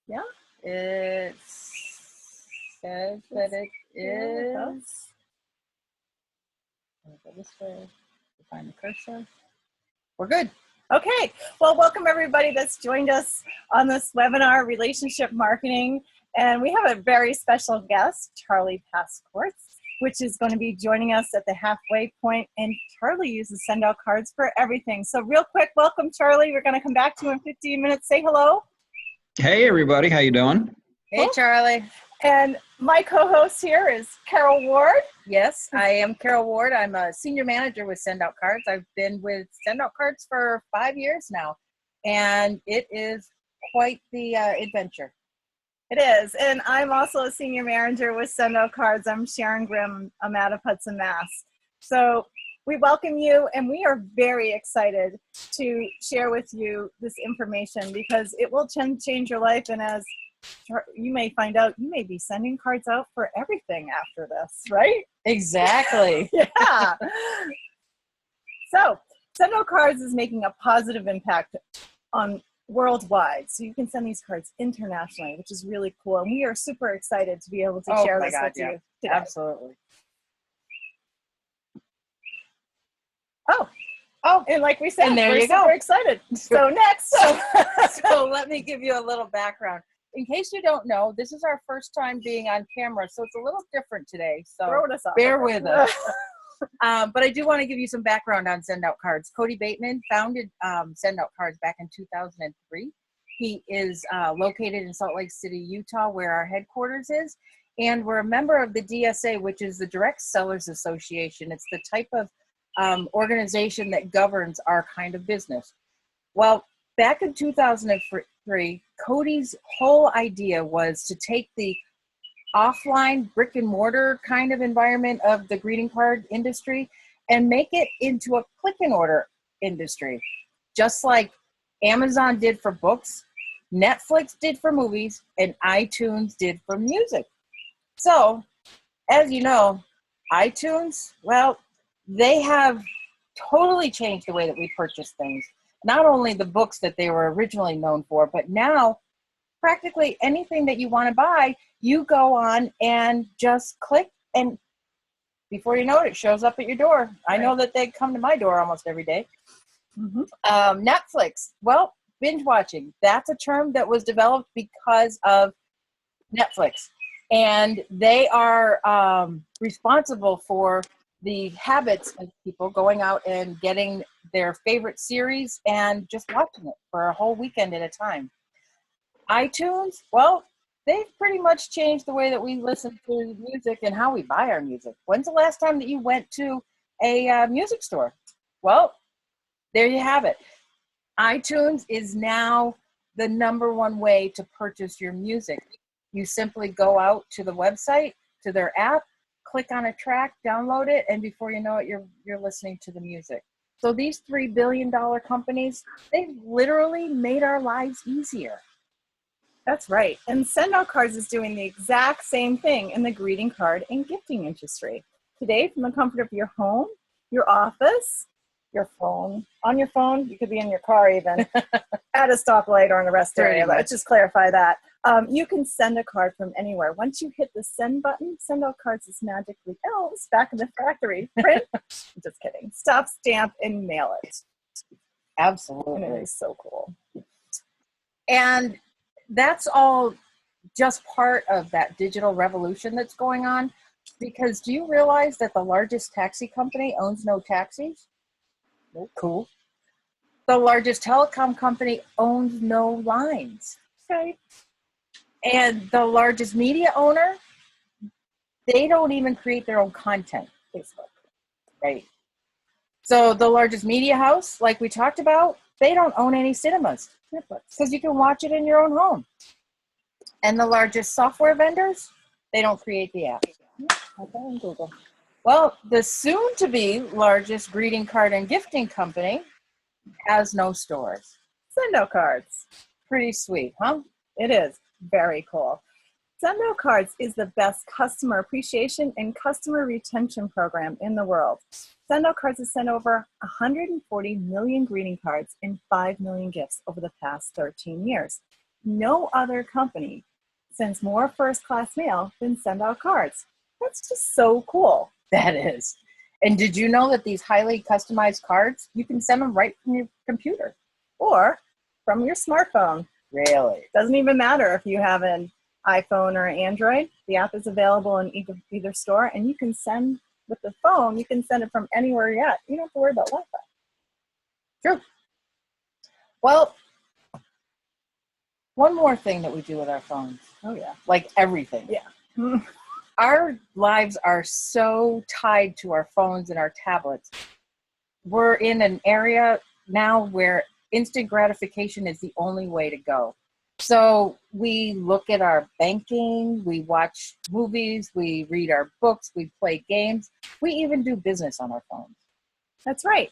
Yeah. It says that it is. I'll go this way to find the cursor. We're good. Okay. Well, welcome everybody that's joined us on this webinar, Relationship Marketing. And we have a very special guest, Charlie Passports, which is going to be joining us at the halfway point. And Charlie uses SendOutCards for everything. So real quick, welcome, Charlie. We're going to come back to you in 15 minutes. Say hello. Hey, everybody. How you doing? Hey, Charlie. And my co-host here is Carol Ward. Yes, I am Carol Ward. I'm a senior manager with SendOutCards. I've been with SendOutCards for 5 years now, and it is quite the adventure. It is. And I'm also a senior manager with SendOutCards. I'm Sharon Grimm. I'm out of Hudson, Mass. So we welcome you, and we are very excited to share with you this information because it will change your life. And as you may find out, you may be sending cards out for everything after this, right? Exactly. Yeah. So SendOutCards is making a positive impact on worldwide. So you can send these cards internationally, which is really cool. And we are super excited to be able to share this with you today. Absolutely. Oh, and like we said, and there we're you super go. excited. So next. So let me give you a little background. In case you don't know, this is our first time being on camera, so it's a little different today. So bear with us. But I do want to give you some background on SendOutCards. Cody Bateman founded SendOutCards back in 2003. He is located in Salt Lake City, Utah, where our headquarters is. And we're a member of the DSA, which is the Direct Sellers Association. It's the type of organization that governs our kind of business. Well, back in 2003, Cody's whole idea was to take the offline brick and mortar kind of environment of the greeting card industry and make it into a click and order industry. Just like Amazon did for books, Netflix did for movies, and iTunes did for music. So, as you know, iTunes, well, they have totally changed the way that we purchase things. Not only the books that they were originally known for, but now practically anything that you want to buy, you go on and just click, and before you know it, it shows up at your door. I know that they come to my door almost every day. Mm-hmm. Netflix, well, binge watching, that's a term that was developed because of Netflix. And they are responsible for the habits of people going out and getting their favorite series and just watching it for a whole weekend at a time. iTunes, well, they've pretty much changed the way that we listen to music and how we buy our music. When's the last time that you went to a music store? Well, there you have it. iTunes is now the #1 way to purchase your music. You simply go out to the website, to their app, click on a track, download it, and before you know it, you're listening to the music. So these $3 billion companies, they've literally made our lives easier. That's right. And SendOutCards is doing the exact same thing in the greeting card and gifting industry. Today, from the comfort of your home, your office, your phone, on your phone, you could be in your car even, at a stoplight or in a rest area. Let's just clarify that. You can send a card from anywhere. Once you hit the send button, SendOutCards is magically else back in the factory. Print, just kidding. Stop, stamp, and mail it. Absolutely. And it is so cool. And that's all just part of that digital revolution that's going on. Because do you realize that the largest taxi company owns no taxis? Oh, cool. The largest telecom company owns no lines. Okay. And the largest media owner, they don't even create their own content. Facebook, right? So the largest media house, like we talked about, they don't own any cinemas because you can watch it in your own home. And the largest software vendors, they don't create the app. Okay, on Google. Well, the soon-to-be largest greeting card and gifting company has no stores. SendOutCards. Pretty sweet, huh? It is. Very cool. SendOutCards is the best customer appreciation and customer retention program in the world. SendOutCards has sent over 140 million greeting cards and 5 million gifts over the past 13 years. no other company sends more first-class mail than SendOutCards. That's just so cool. That is. And did you know that these highly customized cards, you can send them right from your computer? Or from your smartphone. Really? Doesn't even matter if you have an iPhone or an Android. The app is available in either store, and you can send with the phone. You can send it from anywhere you're at. You don't have to worry about Wi-Fi. True. Well, one more thing that we do with our phones. Oh, yeah. Like everything. Yeah. Our lives are so tied to our phones and our tablets. We're in an area now where instant gratification is the only way to go. So we look at our banking, we watch movies, we read our books, we play games, we even do business on our phones. That's right.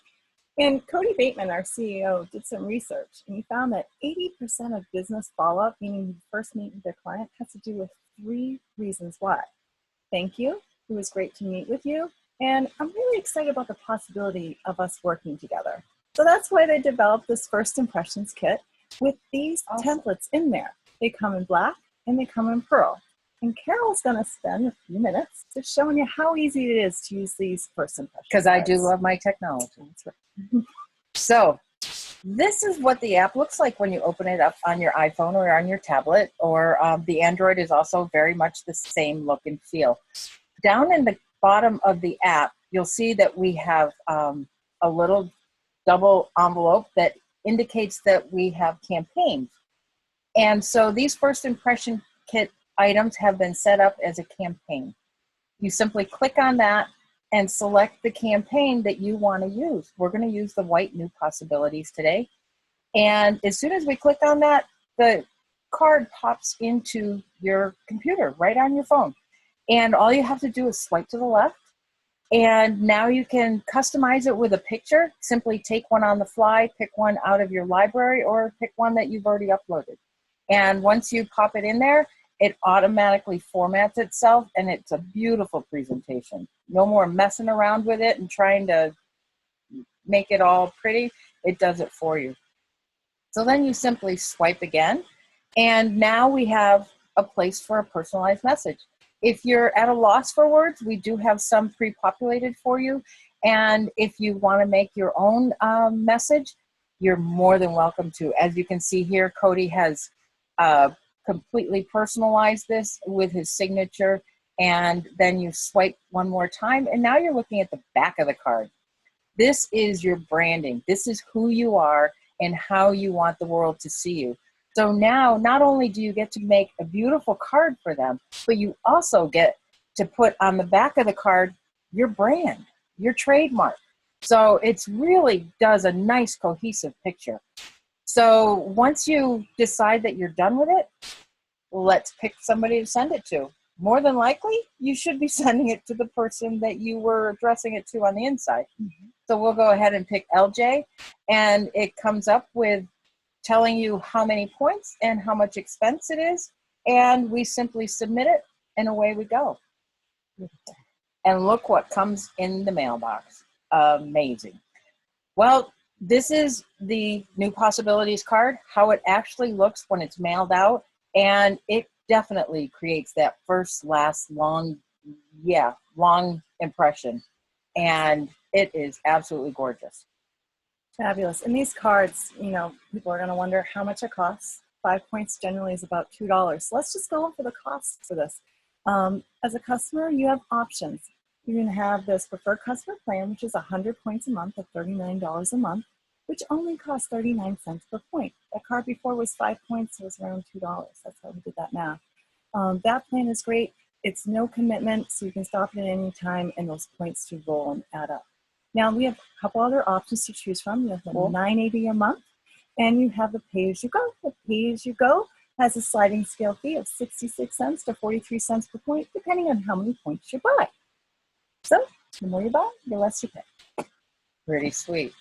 And Cody Bateman, our CEO, did some research, and he found that 80% of business follow-up, meaning you first meet with their client, has to do with 3 reasons why. Thank you. It was great to meet with you. And I'm really excited about the possibility of us working together. So that's why they developed this First Impressions kit with these templates in there. They come in black and they come in pearl. And Carol's going to spend a few minutes just showing you how easy it is to use these First Impressions. Because I do love my technology. That's right. So this is what the app looks like when you open it up on your iPhone or on your tablet, or the Android is also very much the same look and feel. Down in the bottom of the app, you'll see that we have a little double envelope that indicates that we have campaigns. And so these First Impression Kit items have been set up as a campaign. You simply click on that and select the campaign that you want to use. We're going to use the white New Possibilities today. And as soon as we click on that, the card pops into your computer right on your phone. And all you have to do is swipe to the left. And now you can customize it with a picture. Simply take one on the fly, pick one out of your library, or pick one that you've already uploaded. And once you pop it in there, it automatically formats itself, and it's a beautiful presentation. No more messing around with it and trying to make it all pretty. It does it for you. So then you simply swipe again, and now we have a place for a personalized message. If you're at a loss for words, we do have some pre-populated for you. And if you want to make your own message, you're more than welcome to. As you can see here, Cody has completely personalized this with his signature. And then you swipe one more time, and now you're looking at the back of the card. This is your branding. This is who you are and how you want the world to see you. So now, not only do you get to make a beautiful card for them, but you also get to put on the back of the card your brand, your trademark. So it really does a nice cohesive picture. So once you decide that you're done with it, let's pick somebody to send it to. More than likely, you should be sending it to the person that you were addressing it to on the inside. Mm-hmm. So we'll go ahead and pick LJ, and it comes up with telling you how many points and how much expense it is, and we simply submit it, and away we go. And look what comes in the mailbox. Amazing. Well, this is the New Possibilities card, how it actually looks when it's mailed out, and it definitely creates that first, last, long impression, and it is absolutely gorgeous. Fabulous. And these cards, people are going to wonder how much it costs. 5 points generally is about $2. So let's just go for the cost for this. As a customer, you have options. You're going to have this preferred customer plan, which is 100 points a month at $39 a month, which only costs 39 cents per point. That card before was 5 points, so it was around $2. That's how we did that math. That plan is great. It's no commitment, so you can stop it at any time, and those points do roll and add up. Now, we have a couple other options to choose from. You have the $9.80 a month, and you have the pay-as-you-go. The pay-as-you-go has a sliding scale fee of 66 cents to 43 cents per point, depending on how many points you buy. So, the more you buy, the less you pay. Pretty sweet.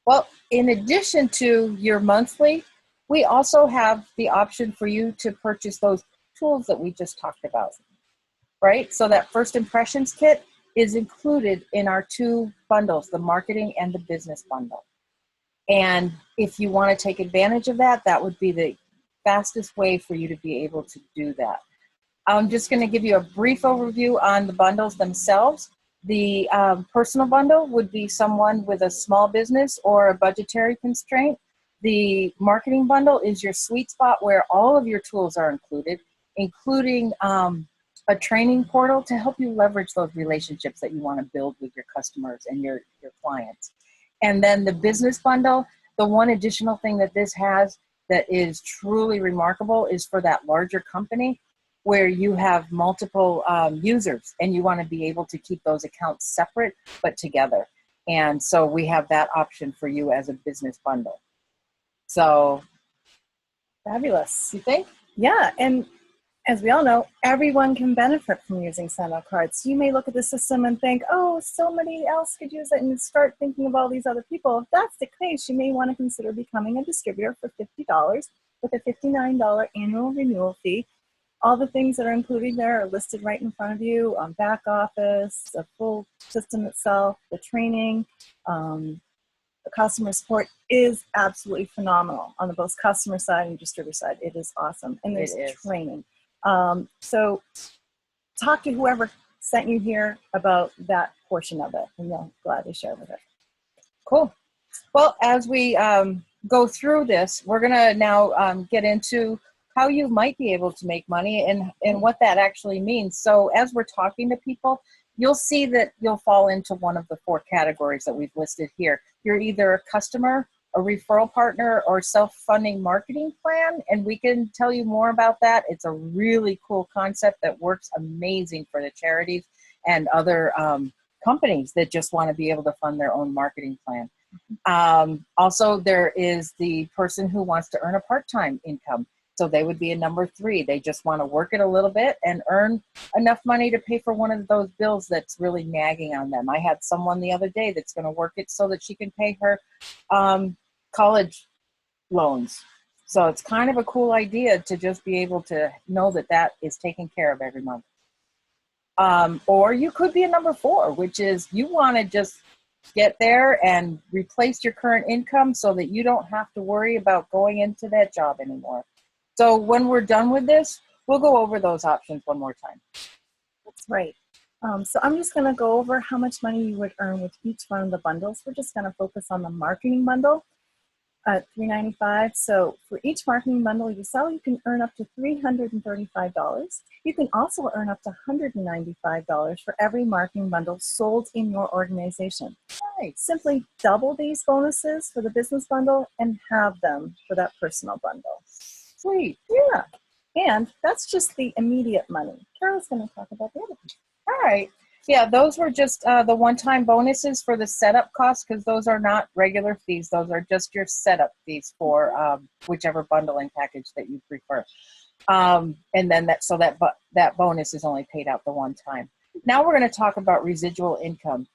Well, in addition to your monthly, we also have the option for you to purchase those tools that we just talked about, right? So that First Impressions Kit is included in our 2 bundles, the marketing and the business bundle. And if you want to take advantage of that, that would be the fastest way for you to be able to do that. I'm just going to give you a brief overview on the bundles themselves. The personal bundle would be someone with a small business or a budgetary constraint. The marketing bundle is your sweet spot where all of your tools are included, including a training portal to help you leverage those relationships that you want to build with your customers and your clients. And then the business bundle, the one additional thing that this has that is truly remarkable is for that larger company where you have multiple users and you want to be able to keep those accounts separate but together. And so we have that option for you as a business bundle. So fabulous. You think? Yeah, and as we all know, everyone can benefit from using SendOutCards. You may look at the system and think, oh, somebody else could use it, and start thinking of all these other people. If that's the case, you may want to consider becoming a distributor for $50 with a $59 annual renewal fee. All the things that are included there are listed right in front of you on back office, the full system itself, the training, the customer support is absolutely phenomenal on the both customer side and distributor side. It is awesome. And there's training. So talk to whoever sent you here about that portion of it, and they'll gladly share with it. Cool. Well, as we go through this, we're going to now get into how you might be able to make money and what that actually means. So as we're talking to people, you'll see that you'll fall into one of the 4 categories that we've listed here. You're either a customer, a referral partner, or self-funding marketing plan, and we can tell you more about that. It's a really cool concept that works amazing for the charities and other companies that just want to be able to fund their own marketing plan. Also, there is the person who wants to earn a part-time income. So they would be a number 3. They just want to work it a little bit and earn enough money to pay for one of those bills that's really nagging on them. I had someone the other day that's going to work it so that she can pay her college loans. So it's kind of a cool idea to just be able to know that that is taken care of every month. Or you could be a number 4, which is you want to just get there and replace your current income so that you don't have to worry about going into that job anymore. So when we're done with this, we'll go over those options one more time. That's right. So I'm just going to go over how much money you would earn with each one of the bundles. We're just going to focus on the marketing bundle at $395. So for each marketing bundle you sell, you can earn up to $335. You can also earn up to $195 for every marketing bundle sold in your organization. Right. Simply double these bonuses for the business bundle and have them for that personal bundle. Sweet. Yeah. And that's just the immediate money. Carol's going to talk about the other piece. All right. Yeah, those were just the one-time bonuses for the setup costs, because those are not regular fees. Those are just your setup fees for whichever bundling package that you prefer. And then that bonus is only paid out the one time. Now we're going to talk about residual income.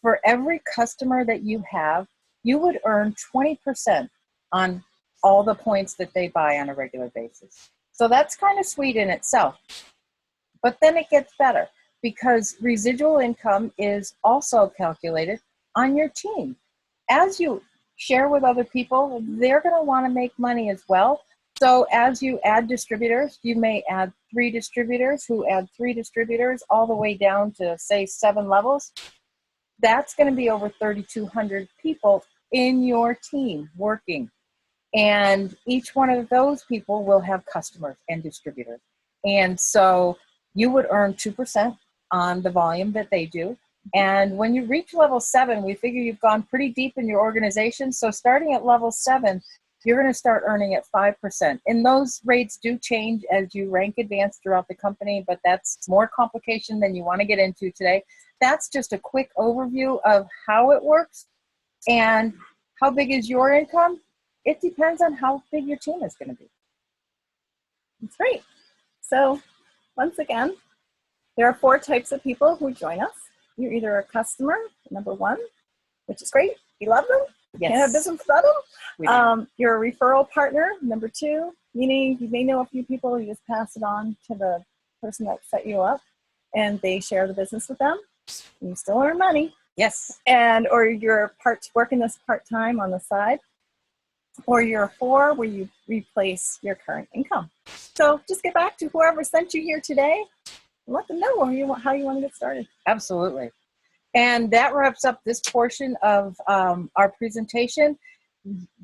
For every customer that you have, you would earn 20% on all the points that they buy on a regular basis. So that's kind of sweet in itself. But then it gets better, because residual income is also calculated on your team. As you share with other people, they're going to want to make money as well. So as you add distributors, you may add 3 distributors who add 3 distributors all the way down to, say, 7 levels. That's going to be over 3,200 people in your team working. And each one of those people will have customers and distributors. And so you would earn 2% on the volume that they do. And when you reach level 7, we figure you've gone pretty deep in your organization. So starting at level 7, you're going to start earning at 5%. And those rates do change as you rank advanced throughout the company, but that's more complication than you want to get into today. That's just a quick overview of how it works. And how big is your income? It depends on how big your team is going to be. That's right. So once again, there are 4 types of people who join us. You're either a customer, number 1, which is great. You love them. Yes. Can't have business without them. You're a referral partner, number 2, meaning you may know a few people, you just pass it on to the person that set you up, and they share the business with them. And you still earn money. Yes. Or you're working this part-time on the side. or year 4, where you replace your current income. So just get back to whoever sent you here today and let them know how you want to get started. Absolutely. And that wraps up this portion of our presentation.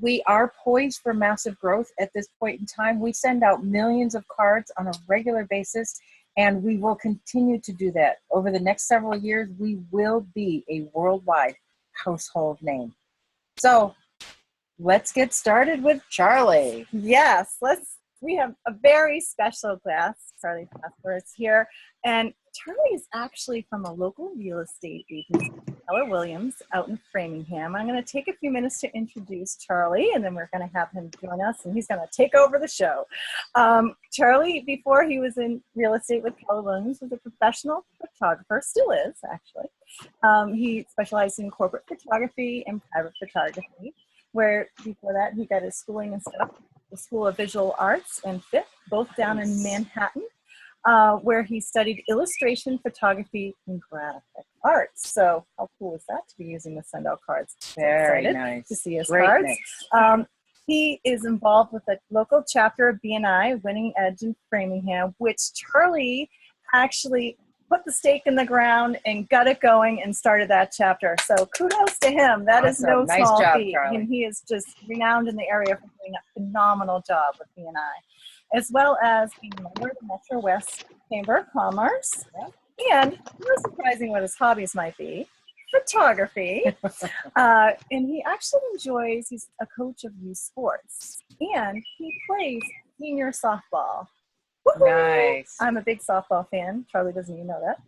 We are poised for massive growth at this point in time. We send out millions of cards on a regular basis, and we will continue to do that. Over the next several years, we will be a worldwide household name. So let's get started with Charlie. Yes, we have a very special guest, Charlie Prosper is here. And Charlie is actually from a local real estate agency, Keller Williams, out in Framingham. I'm going to take a few minutes to introduce Charlie, and then we're going to have him join us, and he's going to take over the show. Charlie, before he was in real estate with Keller Williams, was a professional photographer, still is, actually. He specialized in corporate photography and private photography, where before that he got his schooling and stuff, the School of Visual Arts and FIT, both down in Manhattan. Where he studied illustration, photography, and graphic arts. So how cool is that to be using the SendOutCards? Very nice. To see his Great cards. mix. He is involved with the local chapter of BNI, Winning Edge in Framingham, which Charlie actually put the stake in the ground and got it going and started that chapter. So kudos to him. That is no Nice small job, feat. Charlie. And he is just renowned in the area for doing a phenomenal job with BNI, as well as being a member of the Metro West Chamber of Commerce. And not surprising what his hobbies might be, photography. And he actually enjoys, he's a coach of youth sports. And he plays senior softball. Woo-hoo! Nice. I'm a big softball fan. Charlie doesn't even know that.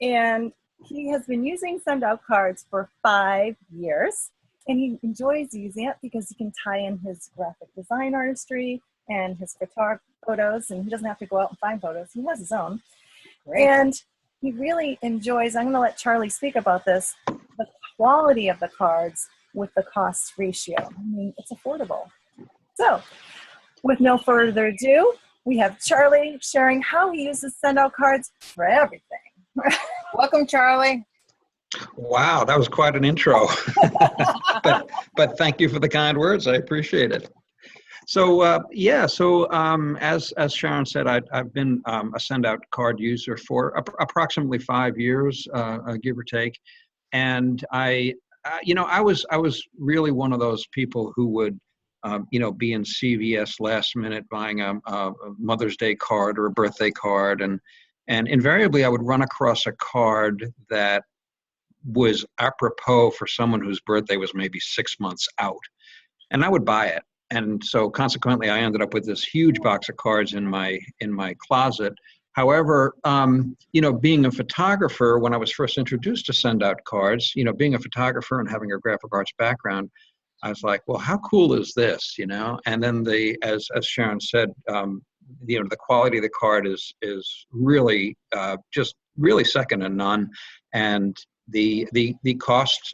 And he has been using SendOutCards for 5 years. And he enjoys using it because he can tie in his graphic design artistry and his photos, and he doesn't have to go out and find photos. He has his own. Great. And he really enjoys, I'm going to let Charlie speak about this, the quality of the cards with the cost ratio. I mean, it's affordable. So with no further ado, we have Charlie sharing how he uses SendOutCards for everything. Welcome, Charlie. Wow, that was quite an intro. but thank you for the kind words. I appreciate it. So as Sharon said, I've been a SendOutCard user for approximately 5 years, give or take, and I was really one of those people who would be in CVS last minute buying a Mother's Day card or a birthday card, and invariably I would run across a card that was apropos for someone whose birthday was maybe 6 months out, and I would buy it. And so consequently, I ended up with this huge box of cards in my closet. However, being a photographer, when I was first introduced to SendOutCards, being a photographer and having a graphic arts background, I was like, well, how cool is this, And then as Sharon said, the quality of the card is really just really second to none, and the cost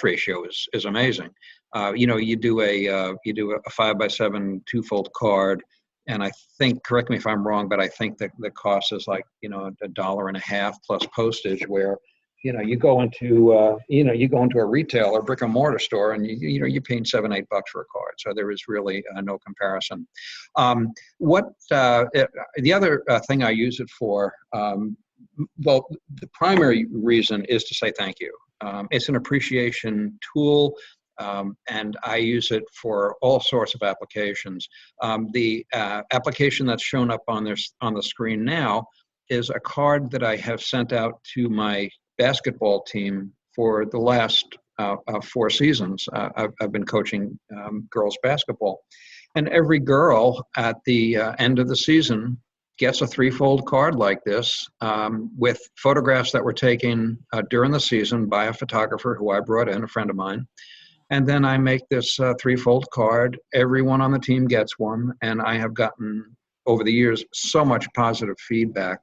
ratio is amazing. You do a 5x7 2-fold card, and I think, correct me if I'm wrong, but I think that the cost is like $1.50 plus postage. Where you go into a retail or brick and mortar store, and you're paying $7-8 for a card. So there is really no comparison. The other thing I use it for, well, the primary reason is to say thank you. It's an appreciation tool. And I use it for all sorts of applications. The application that's shown up on the screen now is a card that I have sent out to my basketball team for the last 4 seasons. I've been coaching girls basketball, and every girl at the end of the season gets a 3-fold card like this, with photographs that were taken during the season by a photographer who I brought in, a friend of mine. And then I make this 3-fold card. Everyone on the team gets one, and I have gotten, over the years, so much positive feedback,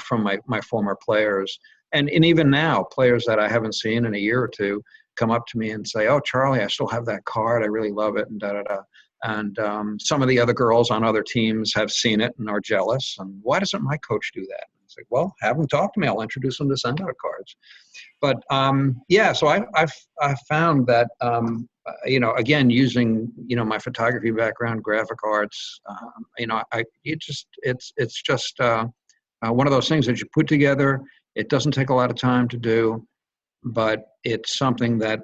from my former players. And even now, players that I haven't seen in a year or two come up to me and say, "Oh, Charlie, I still have that card. I really love it," and da-da-da. And some of the other girls on other teams have seen it and are jealous. And why doesn't my coach do that? It's like, well, have them talk to me. I'll introduce them to SendOutCards. But so I've found that again, using, my photography background, graphic arts, it's just one of those things that you put together. It doesn't take a lot of time to do, but it's something that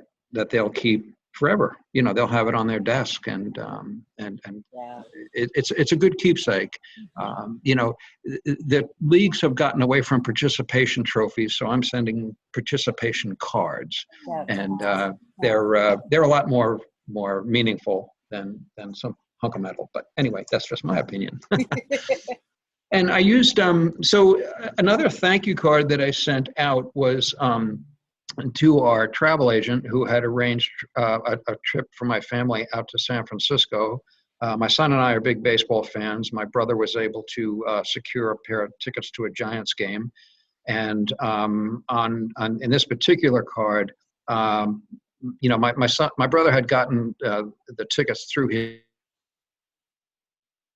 they'll keep forever. They'll have it on their desk, and Yeah. it's a good keepsake. The leagues have gotten away from participation trophies, so I'm sending participation cards, and they're a lot more meaningful than some hunk of metal. But anyway, that's just my opinion. And I used so another thank you card that I sent out was to our travel agent, who had arranged a trip for my family out to San Francisco. My son and I are big baseball fans. My brother was able to secure a pair of tickets to a Giants game, and in this particular card, my brother had gotten the tickets through his,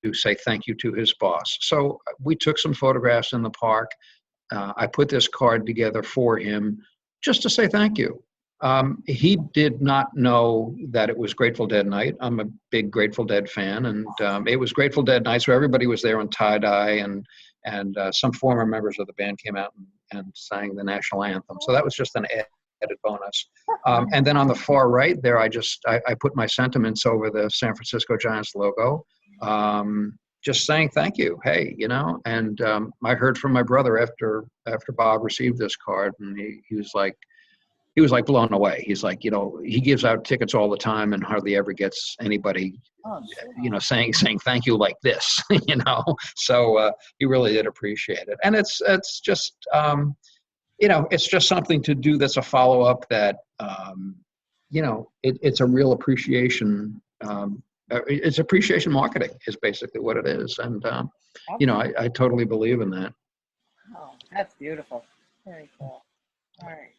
to say thank you to his boss. So we took some photographs in the park. I put this card together for him just to say thank you. He did not know that it was Grateful Dead night. I'm a big Grateful Dead fan, and it was Grateful Dead night, so everybody was there in tie-dye, and some former members of the band came out and sang the national anthem. So that was just an added bonus. And then on the far right there, I put my sentiments over the San Francisco Giants logo, just saying thank you. Hey, and I heard from my brother after Bob received this card, and he was like blown away. He's like, he gives out tickets all the time and hardly ever gets anybody, saying thank you like this, So he really did appreciate it, and it's just it's just something to do that's a follow up that it's a real appreciation. It's appreciation marketing is basically what it is, and I totally believe in that. Oh, that's beautiful. Very cool. All right.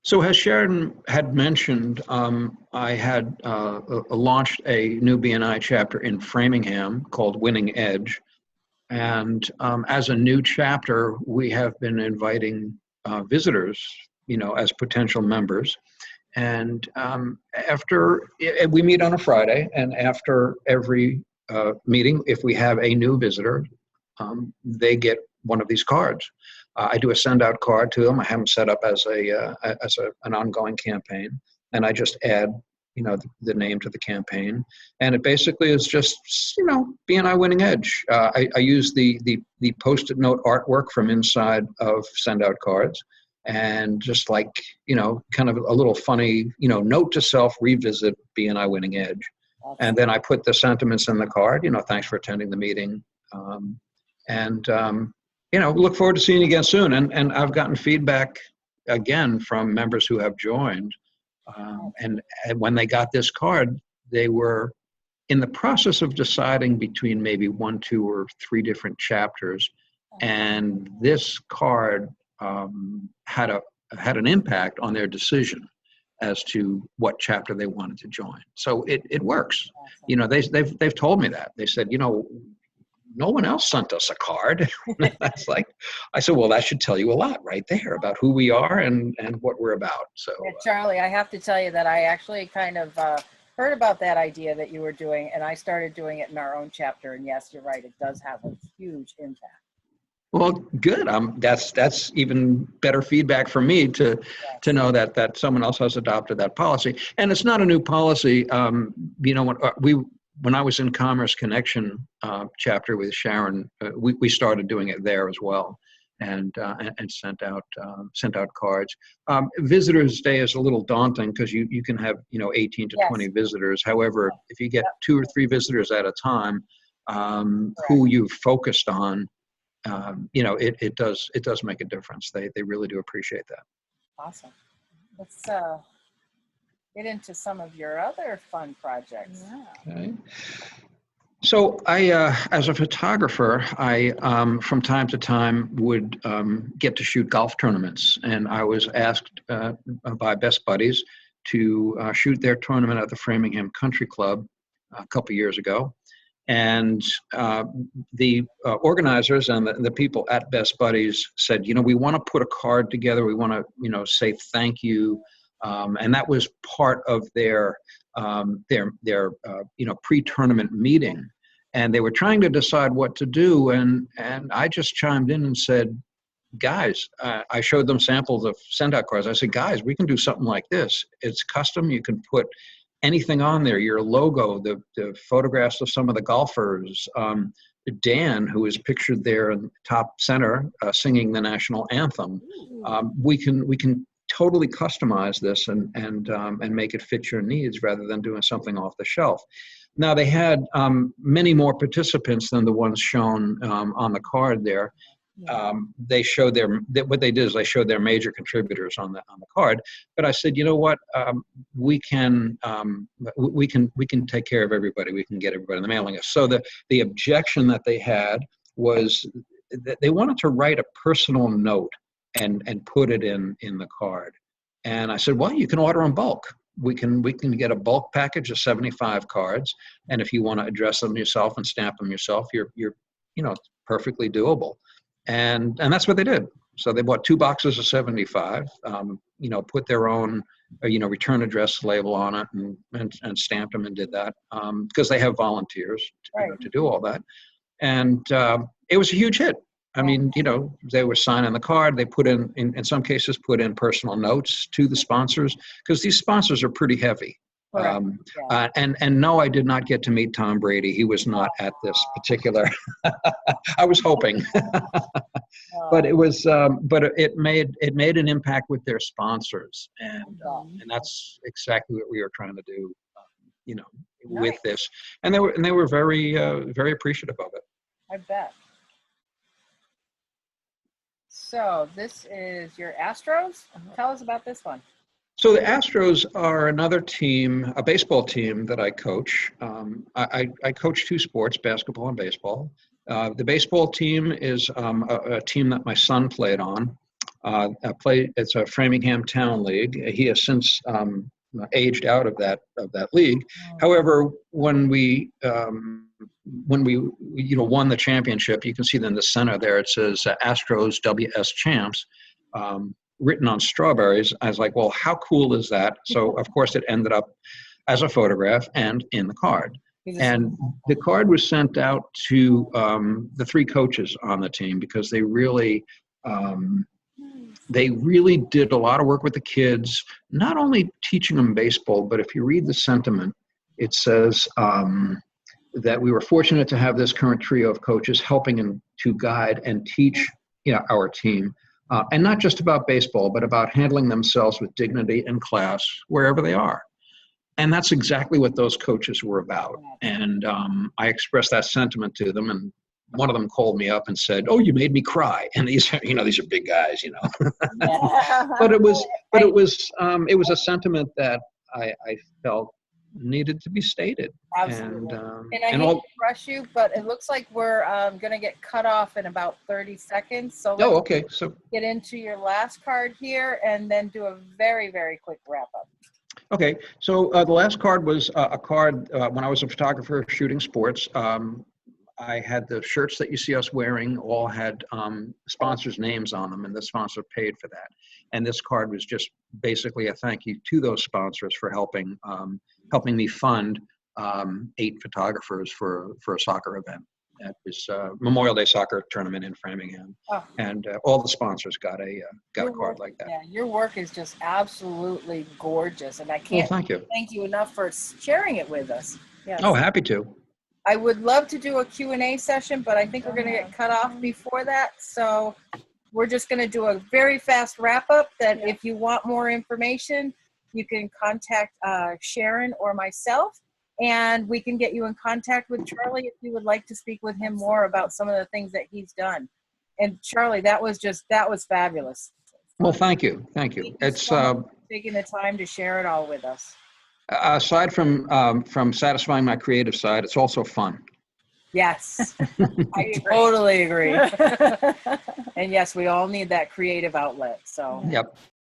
So as Sharon had mentioned, I had launched a new BNI chapter in Framingham called Winning Edge, and as a new chapter, we have been inviting visitors, as potential members. And we meet on a Friday, and after every meeting, if we have a new visitor, they get one of these cards. I do a send out card to them. I have them set up as an ongoing campaign, and I just add the name to the campaign, and it basically is just BNI Winning Edge. I use the Post-it note artwork from inside of SendOutCards. And just kind of a little funny, note to self, revisit BNI Winning Edge. Awesome. And then I put the sentiments in the card, thanks for attending the meeting. Look forward to seeing you again soon. And I've gotten feedback again from members who have joined. And when they got this card, they were in the process of deciding between maybe 1, 2, or 3 different chapters. And this card had an impact on their decision as to what chapter they wanted to join. So it works. Awesome. They've told me that. They said, no one else sent us a card. I said, well, that should tell you a lot right there about who we are and what we're about. So Charlie, I have to tell you that I actually kind of heard about that idea that you were doing, and I started doing it in our own chapter. And yes, you're right. It does have a huge impact. Well, good. That's even better feedback for me to know that someone else has adopted that policy. And it's not a new policy. When I was in Commerce Connection chapter with Sharon, we started doing it there as well, and sent out cards. Visitors Day is a little daunting because you can have 18 to 20 visitors. However, if you get 2 or 3 visitors at a time, who you've focused on, it does make a difference. They really do appreciate that. Awesome. Let's get into some of your other fun projects. Yeah. Okay. So I, as a photographer, I from time to time would get to shoot golf tournaments, and I was asked by Best Buddies to shoot their tournament at the Framingham Country Club a couple years ago. And the organizers and the people at Best Buddies said, we want to put a card together. We want to, say thank you And that was part of their pre-tournament meeting. And they were trying to decide what to do. And I just chimed in and said, guys, I showed them samples of SendOutCards. I said, guys, we can do something like this. It's custom. You can put anything on there, your logo, the photographs of some of the golfers, Dan, who is pictured there in the top center, singing the national anthem. We can totally customize this and make it fit your needs rather than doing something off the shelf. Now, they had many more participants than the ones shown on the card there. They showed what they did is they showed their major contributors on the card. But I said, you know what, we can take care of everybody. We can get everybody on the mailing list. So the objection that they had was that they wanted to write a personal note and put it in the card. And I said, well, you can order in bulk. We can get a bulk package of 75 cards, and if you want to address them yourself and stamp them yourself, you're perfectly doable. And that's what they did. So they bought 2 boxes of 75, put their own, return address label on it and stamped them and did that because they have volunteers to do all that. And it was a huge hit. I mean, they were signing the card. They put in some cases, put in personal notes to the sponsors because these sponsors are pretty heavy. And no, I did not get to meet Tom Brady. He was not at this particular. I was hoping, but it was. But it made an impact with their sponsors, and that's exactly what we were trying to do. With this, and they were very very appreciative of it. I bet. So this is your Astros. Tell us about this one. So the Astros are another team, a baseball team that I coach. I coach 2 sports, basketball and baseball. The baseball team is a team that my son played on. It's a Framingham Town League. He has since aged out of that league. However, when we won the championship, you can see in the center there it says Astros WS Champs. Written on strawberries. I was like, well, how cool is that? So of course it ended up as a photograph and in the card. And the card was sent out to the 3 coaches on the team because they really did a lot of work with the kids, not only teaching them baseball, but if you read the sentiment, it says that we were fortunate to have this current trio of coaches helping to guide and teach our team. And not just about baseball, but about handling themselves with dignity and class wherever they are. And that's exactly what those coaches were about. And I expressed that sentiment to them, and one of them called me up and said, "Oh, you made me cry." And these are big guys, But it was a sentiment that I felt needed to be stated. Absolutely. And I hate to rush you, but it looks like we're going to get cut off in about 30 seconds. So okay. So get into your last card here and then do a very, very quick wrap up. Okay. So the last card was a card when I was a photographer shooting sports. I had the shirts that you see us wearing all had sponsors' names on them, and the sponsor paid for that. And this card was just basically a thank you to those sponsors for helping me fund 8 photographers for a soccer event. It was Memorial Day soccer tournament in Framingham, and all the sponsors got a card like that. Yeah, your work is just absolutely gorgeous, and I can't thank you enough for sharing it with us. Yes. Oh, happy to. I would love to do a Q&A session, but I think we're going to get cut off before that. So we're just going to do a very fast wrap up that if you want more information, you can contact Sharon or myself, and we can get you in contact with Charlie if you would like to speak with him more about some of the things that he's done. And Charlie, that was fabulous. Well, thank you. Thank you. It's taking the time to share it all with us. Aside from satisfying my creative side, it's also fun. Yes, I totally agree. And yes, we all need that creative outlet. So. Yep.